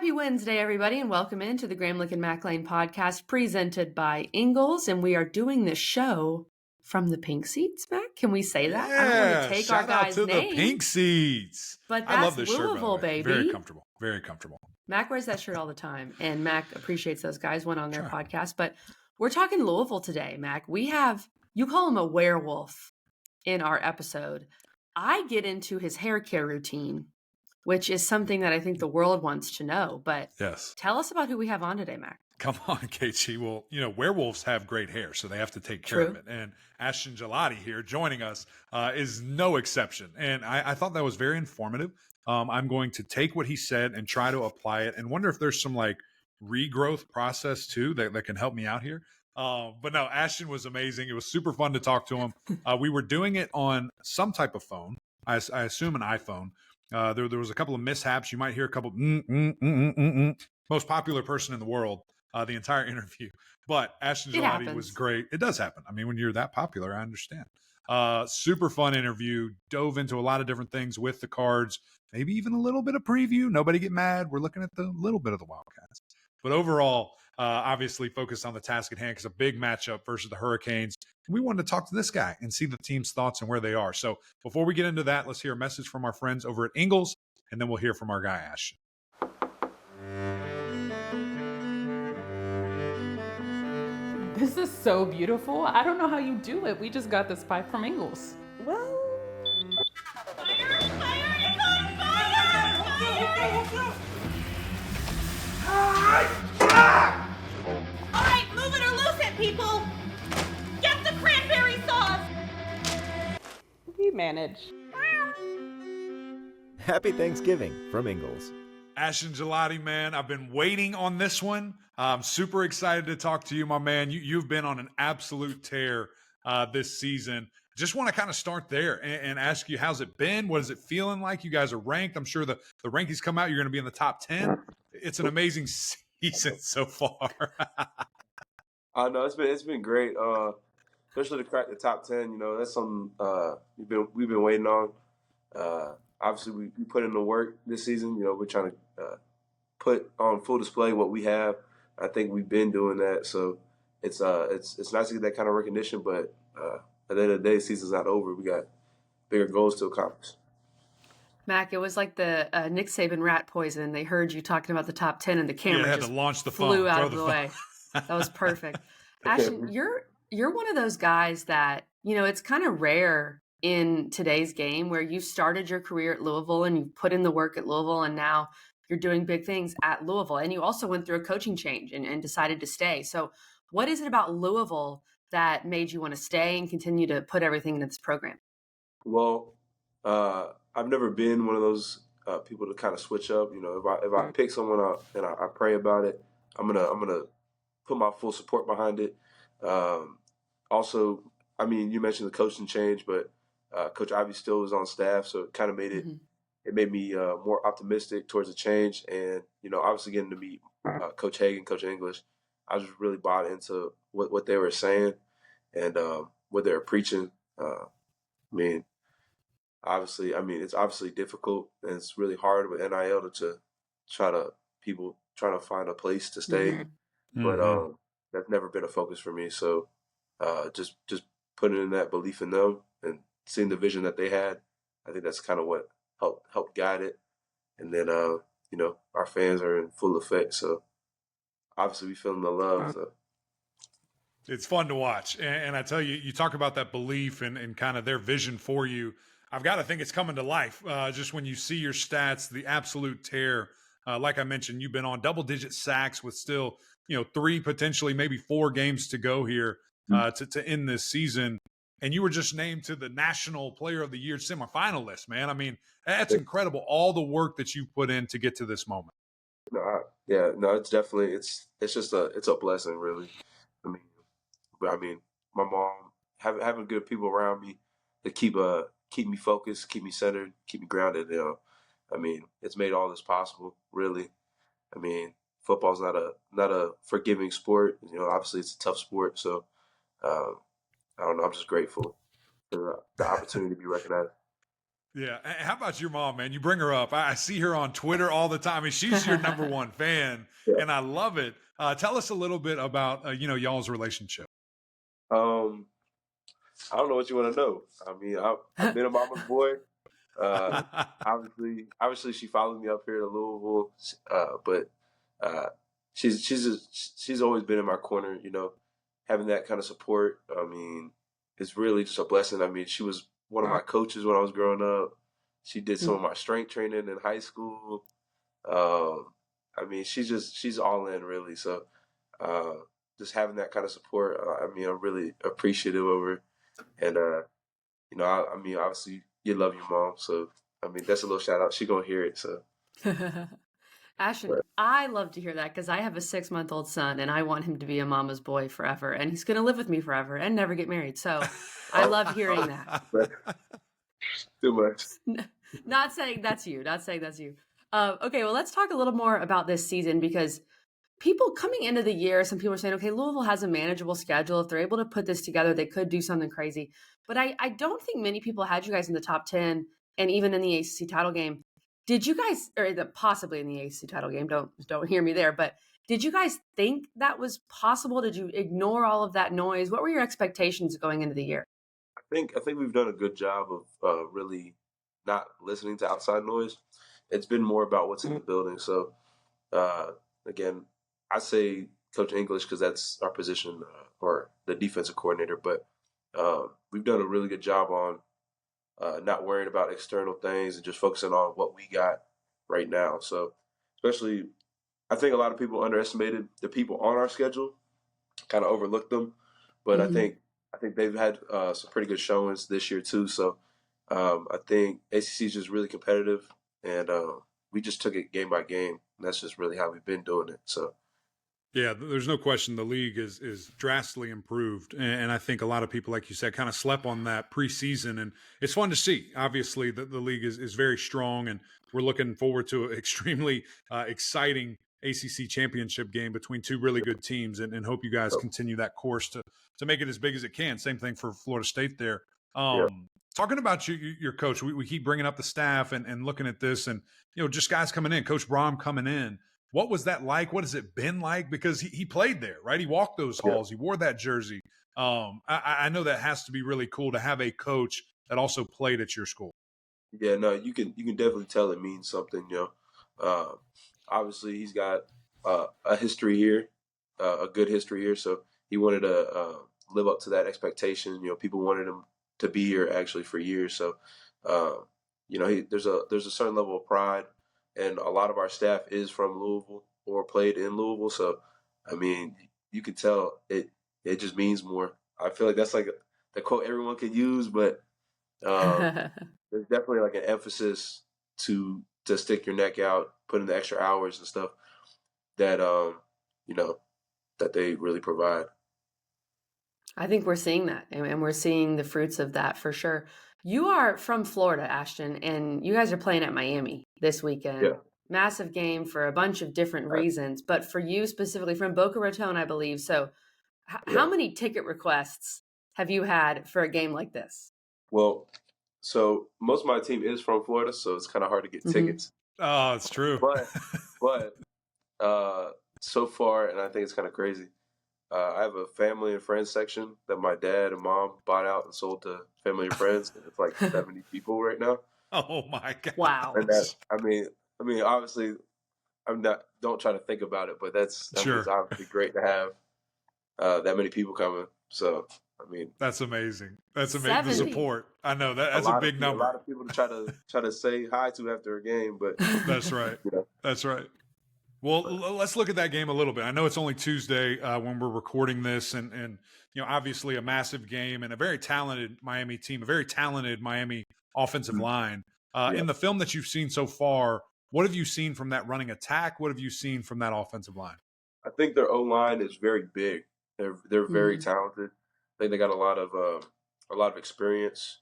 Happy Wednesday, everybody, and welcome into the Gramlich and McLean podcast presented by Ingles. And we are doing this show from the pink seats, Mac. Can we say that? I don't want to take shout our guy's out to name. The pink seats. But I that's love this Louisville, shirt, by the way. baby. Very comfortable. Very comfortable. Mac wears that shirt all the time, and Mac appreciates those guys. Went on their Sure. podcast. But we're talking Louisville today, Mac. We have, you call him a werewolf in our episode. I get into his hair care routine, which is something that I think the world wants to know. But Yes. Tell us about who we have on today, Mac. Come on, KG. Well, werewolves have great hair, so they have to take care of it. And Ashton Gillotte here joining us is no exception. And I thought that was very informative. I'm going to take what he said and try to apply it and wonder if there's some regrowth process too that can help me out here. But no, Ashton was amazing. It was super fun to talk to him. We were doing it on some type of phone. I assume an iPhone. There was a couple of mishaps. You might hear a couple. Most popular person in the world. The entire interview. But Ashton Gillotte was great. It does happen. I mean, when you're that popular, I understand. Super fun interview. Dove into a lot of different things with the Cards. Maybe even a little bit of preview. Nobody get mad. We're looking at the little bit of the Wildcats. But overall, obviously focused on the task at hand because a big matchup versus the Hurricanes. We wanted to talk to this guy and see the team's thoughts and where they are. So before we get into that, let's hear a message from our friends over at Ingles, and then we'll hear from our guy, Ashton. This is so beautiful. I don't know how you do it. We just got this pipe from Ingles. Well... Fire! It's on fire! All right, move it or lose it, people! Get the cranberry sauce! We manage. Happy Thanksgiving from Ingles. Ashton Gillotte, man, I've been waiting on this one. I'm super excited to talk to you, my man. You've been on an absolute tear this season. Just want to kind of start there and ask you, how's it been? What is it feeling like? You guys are ranked. I'm sure the rankings come out. You're going to be in the top 10. It's an amazing season so far. No, it's been great. Especially to crack the top 10. That's something we've been waiting on. Obviously, we put in the work this season. We're trying to put on full display what we have. I think we've been doing that, so it's nice to get that kind of recognition. But at the end of the day, the season's not over. We got bigger goals to accomplish. Mac, it was like the Nick Saban rat poison. They heard you talking about the top 10, and the camera had just to launch the flew phone, out of the way. That was perfect. Ashton, you're one of those guys that it's kind of rare in today's game where you started your career at Louisville and you put in the work at Louisville and now you're doing big things at Louisville. And you also went through a coaching change and decided to stay. So what is it about Louisville that made you want to stay and continue to put everything into this program? Well, I've never been one of those people to kind of switch up. If I pick someone up and I pray about it, I'm gonna put my full support behind it. Also, I mean, you mentioned the coaching change, but Coach Ivy still was on staff, so it kind of made it made me more optimistic towards the change. And obviously getting to meet Coach Hagan, Coach English, I was really bought into what they were saying and what they were preaching. It's obviously difficult and it's really hard with NIL to people trying to find a place to stay, but that's never been a focus for me. So just putting in that belief in them and seeing the vision that they had, I think that's kind of what helped guide it. And then our fans are in full effect, so obviously we feeling the love. So. It's fun to watch. And I tell you, you talk about that belief and kind of their vision for you. I've got to think it's coming to life. Just when you see your stats, the absolute tear. Like I mentioned, you've been on double-digit sacks with still, 3, potentially maybe 4 games to go here to end this season. And you were just named to the National Player of the Year semifinal list, man. I mean, that's incredible. All the work that you put in to get to this moment. It's definitely it's a blessing, really. I mean, my mom having good people around me to keep me focused, keep me centered, keep me grounded. It's made all this possible, really. I mean, football's not a forgiving sport. Obviously it's a tough sport, so. I don't know. I'm just grateful for the opportunity to be recognized. Yeah. How about your mom, man? You bring her up. I see her on Twitter all the time. I mean, she's your number one fan, Yeah. and I love it. Tell us a little bit about, y'all's relationship. I don't know what you want to know. I mean, I've been a mama's boy. Obviously, she followed me up here to Louisville, but she's always been in my corner. Having that kind of support. I mean, it's really just a blessing. I mean, she was one of my coaches when I was growing up. She did some of my strength training in high school. I mean, she's all in really. So just having that kind of support, I mean, I'm really appreciative of her. And I mean, obviously, you love your mom, so I mean, that's a little shout out. She gonna hear it, so. Ashton, I love to hear that because I have a 6-month-old son and I want him to be a mama's boy forever, and he's going to live with me forever and never get married. So I love hearing that. Too much. Not saying that's you. Not saying that's you. Okay, well, let's talk a little more about this season because people coming into the year, some people are saying, okay, Louisville has a manageable schedule. If they're able to put this together, they could do something crazy. But I don't think many people had you guys in the top 10 and even in the ACC title game. Did you guys, possibly in the ACC title game, don't hear me there, but did you guys think that was possible? Did you ignore all of that noise? What were your expectations going into the year? I think we've done a good job of really not listening to outside noise. It's been more about what's in the building. So again, I say Coach English because that's our position or the defensive coordinator, but we've done a really good job on not worrying about external things and just focusing on what we got right now. So especially, I think a lot of people underestimated the people on our schedule, kind of overlooked them, but I think they've had some pretty good showings this year too. So I think ACC is just really competitive, and we just took it game by game. And that's just really how we've been doing it. So. Yeah, there's no question the league is drastically improved. And I think a lot of people, like you said, kind of slept on that preseason. And it's fun to see. Obviously, the league is very strong, and we're looking forward to an extremely exciting ACC championship game between two really good teams, and hope you guys continue that course to make it as big as it can. Same thing for Florida State there. Talking about your coach, we keep bringing up the staff and looking at this and, just guys coming in, Coach Braum coming in. What was that like? What has it been like? Because he played there, right? He walked those halls. He wore that jersey. I know that has to be really cool to have a coach that also played at your school. Yeah, no, you can definitely tell it means something. Obviously he's got a history here, a good history here. So he wanted to live up to that expectation. People wanted him to be here actually for years. So there's a certain level of pride. And a lot of our staff is from Louisville or played in Louisville. So, I mean, you can tell it just means more. I feel like that's like the quote everyone can use, but there's definitely like an emphasis to stick your neck out, put in the extra hours and stuff that, that they really provide. I think we're seeing that, and we're seeing the fruits of that for sure. You are from Florida, Ashton, and you guys are playing at Miami this weekend. Yeah. Massive game for a bunch of different reasons, but for you specifically from Boca Raton, I believe. So how many ticket requests have you had for a game like this? Well, so most of my team is from Florida, so it's kind of hard to get tickets. Oh, it's true. But so far, and I think it's kind of crazy, I have a family and friends section that my dad and mom bought out and sold to family and friends. And it's like 70 people right now. Oh my God! Wow. And I mean, obviously, don't try to think about it, but that's obviously great to have that many people coming. So, I mean, that's amazing. That's amazing. The support. I know that's a big number. A lot of people to try to say hi to after a game, but that's right. That's right. Well, let's look at that game a little bit. I know it's only Tuesday when we're recording this, and obviously a massive game and a very talented Miami team, a very talented Miami offensive line. In the film that you've seen so far, what have you seen from that running attack? What have you seen from that offensive line? I think their O-line is very big. They're very talented. I think they got a lot of experience.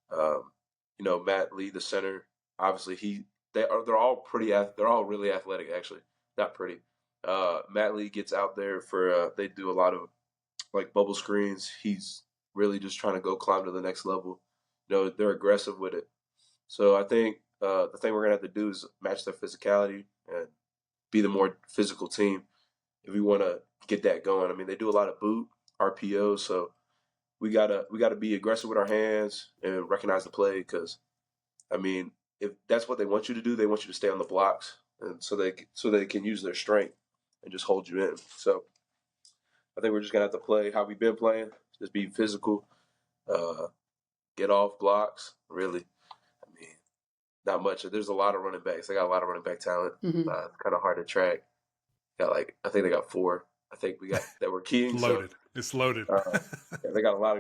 Matt Lee, the center, obviously they're all really athletic actually. Not pretty. Matt Lee gets out there for they do a lot of like bubble screens. He's really just trying to go climb to the next level. They're aggressive with it. So I think the thing we're gonna have to do is match their physicality and be the more physical team if we want to get that going. I mean, they do a lot of boot RPOs, so we gotta be aggressive with our hands and recognize the play. Because I mean, if that's what they want you to do, they want you to stay on the blocks, and so they can use their strength and just hold you in. So I think we're just gonna have to play how we've been playing, just be physical, get off blocks. Really, I mean, not much. There's a lot of running backs. They got a lot of running back talent. Mm-hmm. It's kind of hard to track. I think they got 4. I think we got that we're keying. Loaded. So, it's loaded. yeah, they got a lot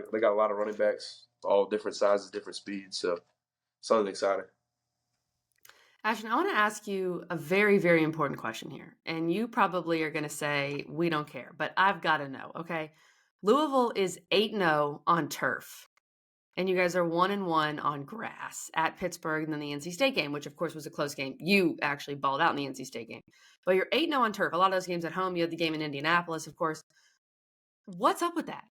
of running backs, all different sizes, different speeds. So something exciting. Ashton, I want to ask you a very, very important question here. And you probably are going to say, we don't care, but I've got to know, okay? Louisville is 8-0 on turf. And you guys are 1-1 on grass at Pittsburgh and then the NC State game, which of course was a close game. You actually balled out in the NC State game. But you're 8-0 on turf. A lot of those games at home. You had the game in Indianapolis, of course. What's up with that?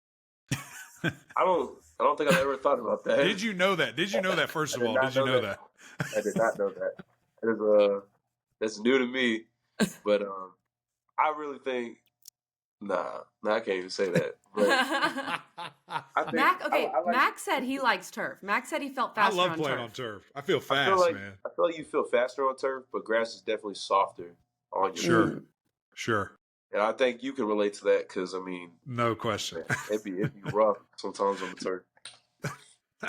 I don't think I've ever thought about that. Did you know that? First of all? Did you know that? I did not know that. That's new to me. But I really think nah, I can't even say that. But I think, Mac said he likes turf. Mac said he felt faster on turf. I love playing on turf. I feel fast, man. I feel like you feel faster on turf, but grass is definitely softer on your Sure. And I think you can relate to that because, I mean, no question. Man, it'd be rough sometimes on the turf.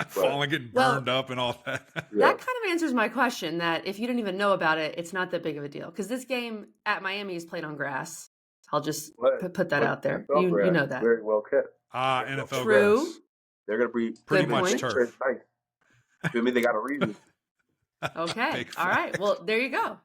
Falling, getting burned up and all that. That kind of answers my question that if you didn't even know about it, it's not that big of a deal. Because this game at Miami is played on grass. I'll just put that out there. You know that. Very well kept. NFL True. grass. They're going to be pretty much turf. Feel me? They got a reason. Okay. All right. Well, there you go.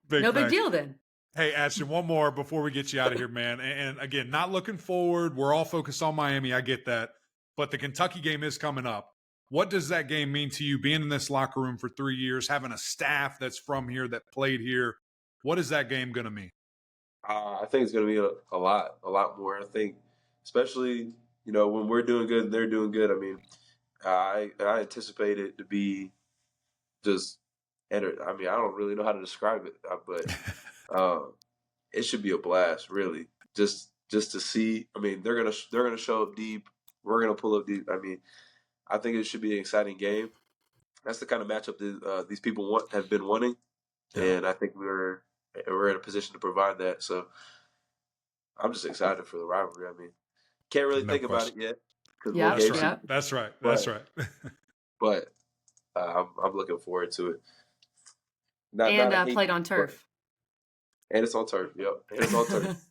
Big deal then. Hey, Ashton, one more before we get you out of here, man. And again, not looking forward. We're all focused on Miami. I get that. But the Kentucky game is coming up. What does that game mean to you, being in this locker room for 3 years, having a staff that's from here, that played here? What is that game going to mean? I think it's going to be a lot more. I think, especially, when we're doing good and they're doing good, I mean, I anticipate it to be just – I mean, I don't really know how to describe it, but it should be a blast, really, just to see. I mean, they're gonna show up deep. We're gonna pull up deep. I mean, I think it should be an exciting game. That's the kind of matchup that these people have been wanting, and I think we're in a position to provide that. So I'm just excited for the rivalry. I mean, can't really think about it yet. That's right. But I'm looking forward to it. Played on turf. And it's on turf. Yep. And it's on turf.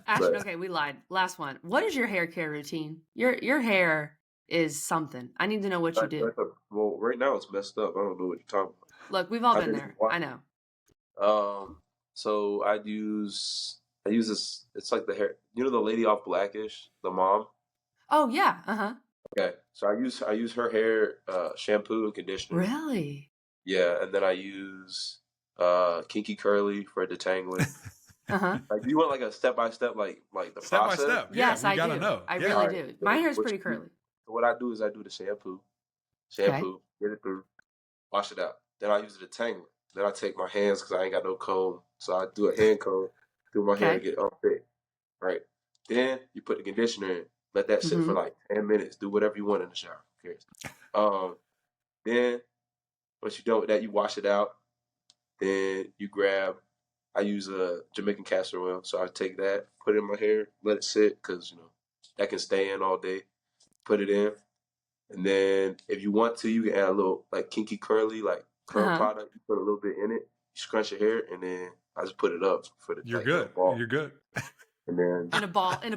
Ashton, okay, we lied. Last one. What is your hair care routine? Your hair is something. I need to know what you do. Well, right now it's messed up. I don't know what you're talking about. Look, we've all been there. I know. So I use this. It's like the hair. You know the lady off Blackish, the mom. Oh yeah. Okay. So I use her hair shampoo and conditioner. Really? Yeah, and then I use Kinky Curly for detangling. Like, do you want like a step by step, like the step process? by step? Yes, I gotta do. know. I really do. My hair is pretty curly. So what I do is I do the shampoo, get it through, wash it out. Then I use the detangler. Then I take my hands because I ain't got no comb, so I do a hand comb through my hair to get it all thick. Right. Then you put the conditioner in. Let that sit for like 10 minutes. Do whatever you want in the shower. Who cares? Then once you're done with that, you wash it out. Then you grab. I use a Jamaican castor oil, so I take that, put it in my hair, let it sit, because that can stay in all day. Put it in, and then if you want to, you can add a little like Kinky Curly, like curl product. You put a little bit in it, you scrunch your hair, and then I just put it up for the. You're good. You're good. And then in a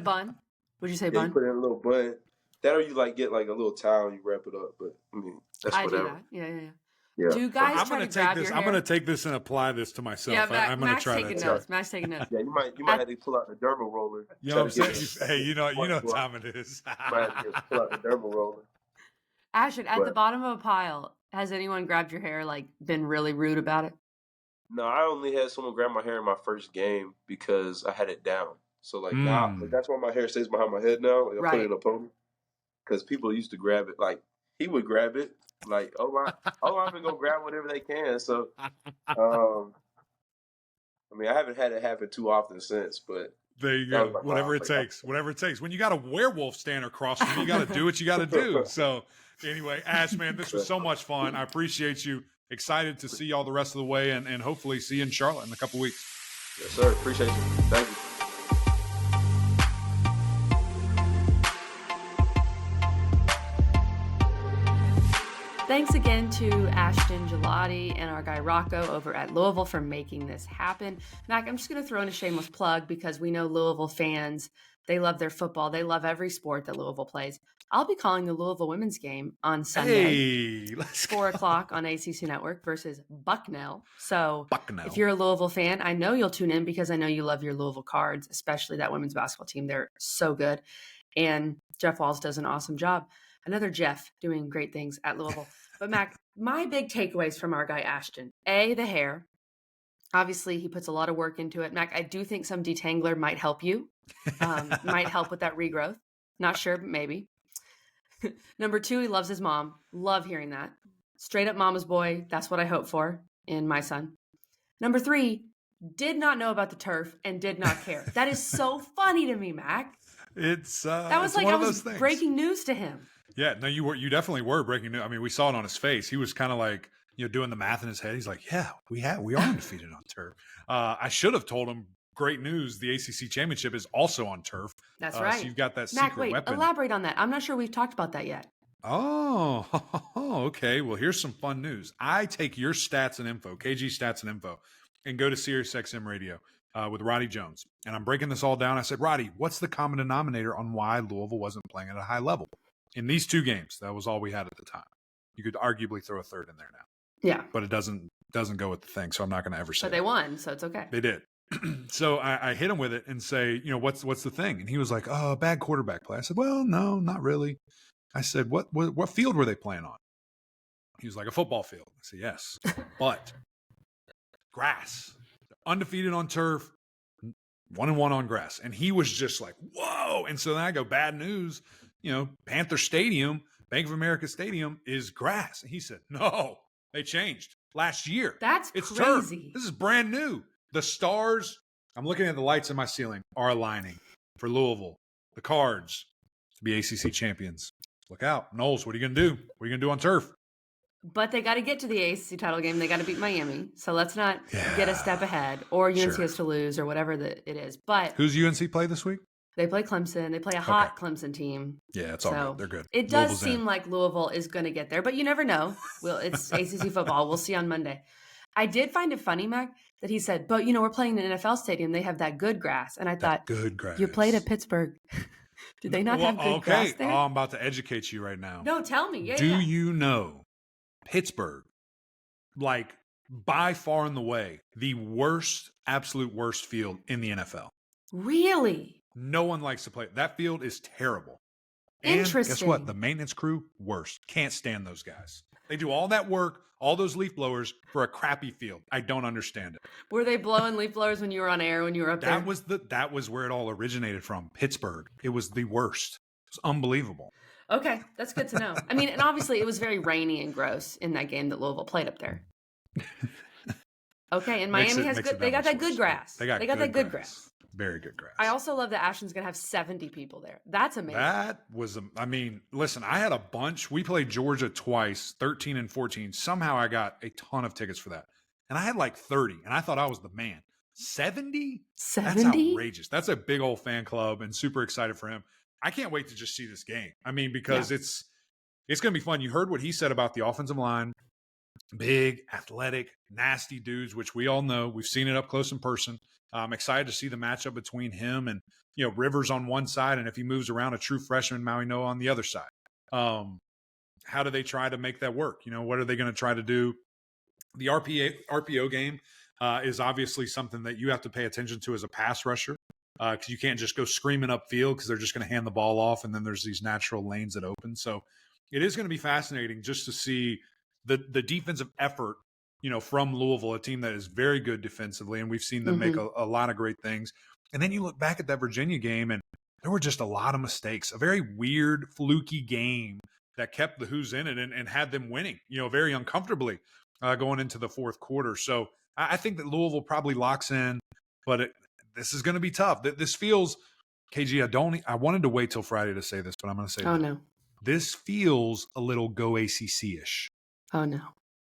bun. Would you say bun? You put it in a little bun. That or you get like a little towel and you wrap it up. But I mean, that's whatever. Do that. Yeah. Do you guys I'm gonna take this. I'm gonna take this and apply this to myself. Yeah, I'm gonna try that. Matt's taking notes. Yeah, you might have to pull out the derma roller. You know what I'm saying? Hey, you know what time it is. You might have to pull out the derma roller. Ashton, at the bottom of a pile, has anyone grabbed your hair, been really rude about it? No, I only had someone grab my hair in my first game because I had it down. So now, that's why my hair stays behind my head now. I put it in a pony because people used to grab it. Like he would grab it, Like, I'm gonna go grab whatever they can. So, I mean, I haven't had it happen too often since, but there you that was go. like Whatever it takes. Whatever it takes. When you got a werewolf standing across from you, you got to do what you got to do. So, anyway, Ash, man, this was so much fun. I appreciate you. Excited to see y'all the rest of the way, and hopefully see you in Charlotte in a couple weeks. Yes, sir. Appreciate you. Thank you. Thanks again to Ashton Gillotte and our guy Rocco over at Louisville for making this happen. Mac, I'm just going to throw in a shameless plug because we know Louisville fans, they love their football. They love every sport that Louisville plays. I'll be calling the Louisville women's game on Sunday, 4 o'clock on ACC Network versus Bucknell. So if you're a Louisville fan, I know you'll tune in because I know you love your Louisville Cards, especially that women's basketball team. They're so good. And Jeff Walls does an awesome job. Another Jeff doing great things at Louisville. But Mac, my big takeaways from our guy Ashton. A, the hair. Obviously, he puts a lot of work into it. Mac, I do think some detangler might help you. Might help with that regrowth. Not sure, but maybe. Number 2, he loves his mom. Love hearing that. Straight up mama's boy. That's what I hope for in my son. Number 3, did not know about the turf and did not care. That is so funny to me, Mac. That was like I was breaking news to him. Yeah, no, you definitely were breaking news. I mean, we saw it on his face. He was kind of like, doing the math in his head. He's like, yeah, we are undefeated on turf. I should have told him, great news, the ACC championship is also on turf. That's right. So you've got that Mac, secret weapon. Elaborate on that. I'm not sure we've talked about that yet. Oh, okay. Well, here's some fun news. I take your stats and info, KG stats and info, and go to SiriusXM Radio with Roddy Jones. And I'm breaking this all down. I said, Roddy, what's the common denominator on why Louisville wasn't playing at a high level? In these 2 games, that was all we had at the time. You could arguably throw a third in there now. Yeah. But it doesn't go with the thing, so I'm not going to ever say But they won, so it's okay. They did. So I hit him with it and say, what's the thing? And he was like, oh, bad quarterback play. I said, well, no, not really. I said, what field were they playing on? He was like, a football field. I said, yes, but grass. Undefeated on turf, 1-1 on grass. And he was just like, whoa. And so then I go, bad news. Panther Stadium, Bank of America Stadium is grass. And he said, no, they changed last year. It's crazy. Turf. This is brand new. The stars, I'm looking at the lights in my ceiling, are aligning for Louisville, the Cards, to be ACC champions. Look out. Knowles, what are you going to do? What are you going to do on turf? But they got to get to the ACC title game. They got to beat Miami. So let's not get a step ahead. Or UNC has to lose or whatever it is. But who's UNC play this week? They play Clemson. They play a hot Clemson team. Yeah, it's all good. They're good. It does seem like Louisville is going to get there, but you never know. It's ACC football. We'll see on Monday. I did find it funny, Mac, that he said, but, we're playing in an NFL stadium. They have that good grass. And I thought, good grass. You played at Pittsburgh. Did they not have good grass there? Oh, I'm about to educate you right now. No, tell me. Yeah, Do you know Pittsburgh, like by far and away, the absolute worst field in the NFL? Really? No one likes to play. That field is terrible. Interesting. And guess what? The maintenance crew, worst. Can't stand those guys. They do all that work, all those leaf blowers for a crappy field. I don't understand it. Were they blowing leaf blowers when you were on air, when you were up there? That was where it all originated from. Pittsburgh. It was the worst. It's unbelievable. Okay, that's good to know. I mean, and obviously it was very rainy and gross in that game that Louisville played up there. Okay, and Miami has good. They got that good grass. They got that good grass. Very good grass. I also love that Ashton's going to have 70 people there. That's amazing. That was, listen, I had a bunch. We played Georgia twice, 13 and 14. Somehow I got a ton of tickets for that. And I had like 30, and I thought I was the man. 70? 70? That's outrageous. That's a big old fan club, and super excited for him. I can't wait to just see this game. Because it's going to be fun. You heard what he said about the offensive line. Big, athletic, nasty dudes, which we all know. We've seen it up close in person. I'm excited to see the matchup between him and Rivers on one side, and if he moves around, a true freshman Maui Noah on the other side. How do they try to make that work? What are they going to try to do? The RPO game is obviously something that you have to pay attention to as a pass rusher because you can't just go screaming upfield because they're just going to hand the ball off, and then there's these natural lanes that open. So it is going to be fascinating just to see the defensive effort from Louisville, a team that is very good defensively, and we've seen them make a lot of great things. And then you look back at that Virginia game, and there were just a lot of mistakes. A very weird, fluky game that kept the Who's in it and had them winning, very uncomfortably going into the fourth quarter. So I think that Louisville probably locks in, but this is going to be tough. This feels, KG, I wanted to wait till Friday to say this, but I'm going to say Oh, no. This feels a little go ACC-ish. Oh, no.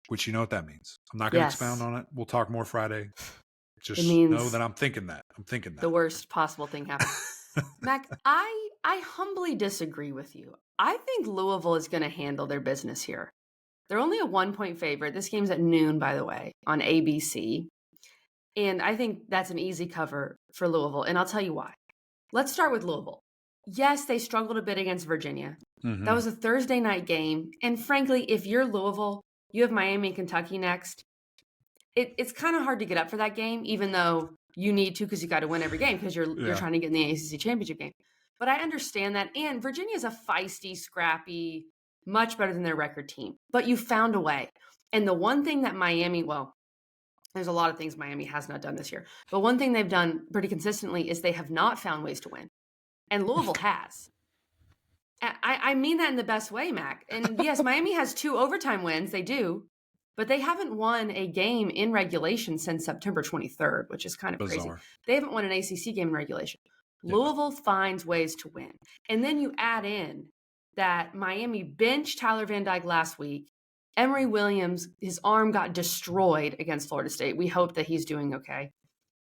Which you know what that means. I'm not going to expound on it. We'll talk more Friday. Just know that I'm thinking that. The worst possible thing happened. Mac, I humbly disagree with you. I think Louisville is going to handle their business here. They're only a 1-point favorite. This game's at noon, by the way, on ABC. And I think that's an easy cover for Louisville. And I'll tell you why. Let's start with Louisville. Yes, they struggled a bit against Virginia. Mm-hmm. That was a Thursday night game. And frankly, if you're Louisville, you have Miami and Kentucky next. It's kind of hard to get up for that game, even though you need to because you got to win every game because you're trying to get in the ACC championship game. But I understand that. And Virginia is a feisty, scrappy, much better than their record team. But you found a way. And the one thing that Miami, well, there's a lot of things Miami has not done this year. But one thing they've done pretty consistently is they have not found ways to win. And Louisville has. I mean that in the best way, Mac. And yes, Miami has 2 overtime wins. They do. But they haven't won a game in regulation since September 23rd, which is kind of bizarre. Crazy. They haven't won an ACC game in regulation. Yeah. Louisville finds ways to win. And then you add in that Miami benched Tyler Van Dyke last week. Emory Williams, his arm got destroyed against Florida State. We hope that he's doing okay.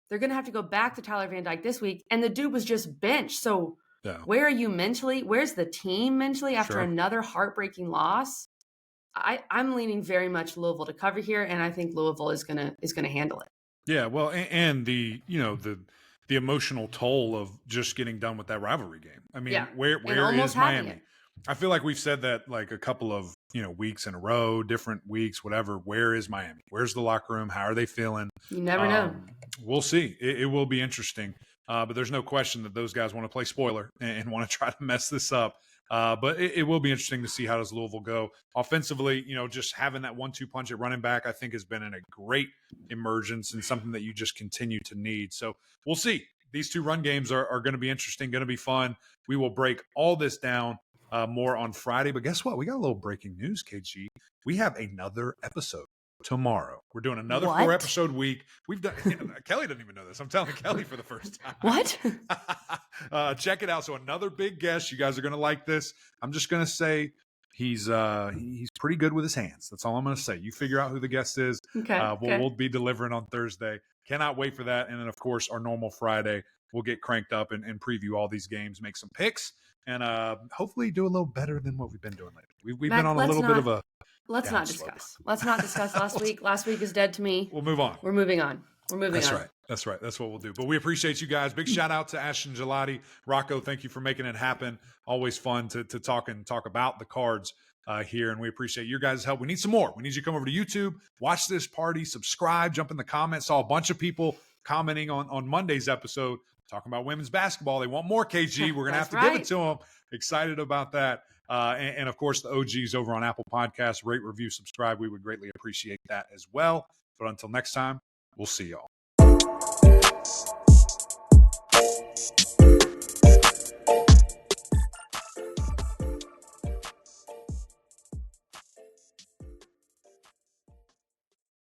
They're going to have to go back to Tyler Van Dyke this week, and the dude was just benched. So where are you mentally? Where's the team mentally after another heartbreaking loss? I'm leaning very much Louisville to cover here, and I think Louisville is gonna handle it. Yeah, well, and the the emotional toll of just getting done with that rivalry game. I mean, where is Miami? I feel like we've said that like a couple of weeks in a row, different weeks, whatever. Where is Miami? Where's the locker room? How are they feeling? You never know. We'll see. It will be interesting, but there's no question that those guys want to play spoiler and want to try to mess this up. But it will be interesting to see how does Louisville go offensively. Just having that 1-2 punch at running back, I think has been a great emergence and something that you just continue to need. So we'll see. These 2 run games are going to be interesting, going to be fun. We will break all this down more on Friday. But guess what? We got a little breaking news, KG. We have another episode tomorrow. We're doing another 4-episode week. We've done. Kelly doesn't even know this. I'm telling Kelly for the first time. What? Check it out. So another big guest. You guys are going to like this. I'm just going to say he's pretty good with his hands. That's all I'm going to say. You figure out who the guest is. Okay. We'll be delivering on Thursday. Cannot wait for that. And then of course our normal Friday, we'll get cranked up and preview all these games, make some picks, and hopefully do a little better than what we've been doing lately. We've been on a little bit of a. Let's not discuss. Let's not discuss last week. Last week is dead to me. We'll move on. We're moving on. That's right. That's right. That's what we'll do. But we appreciate you guys. Big shout out to Ashton Gillotte. Rocco, thank you for making it happen. Always fun to talk about the cards here. And we appreciate your guys' help. We need some more. We need you to come over to YouTube, watch this party, subscribe, jump in the comments. Saw a bunch of people commenting on Monday's episode talking about women's basketball. They want more, KG. We're going to have to give it to them. Excited about that. And of course, the OGs over on Apple Podcasts, rate, review, subscribe. We would greatly appreciate that as well. But until next time, we'll see y'all.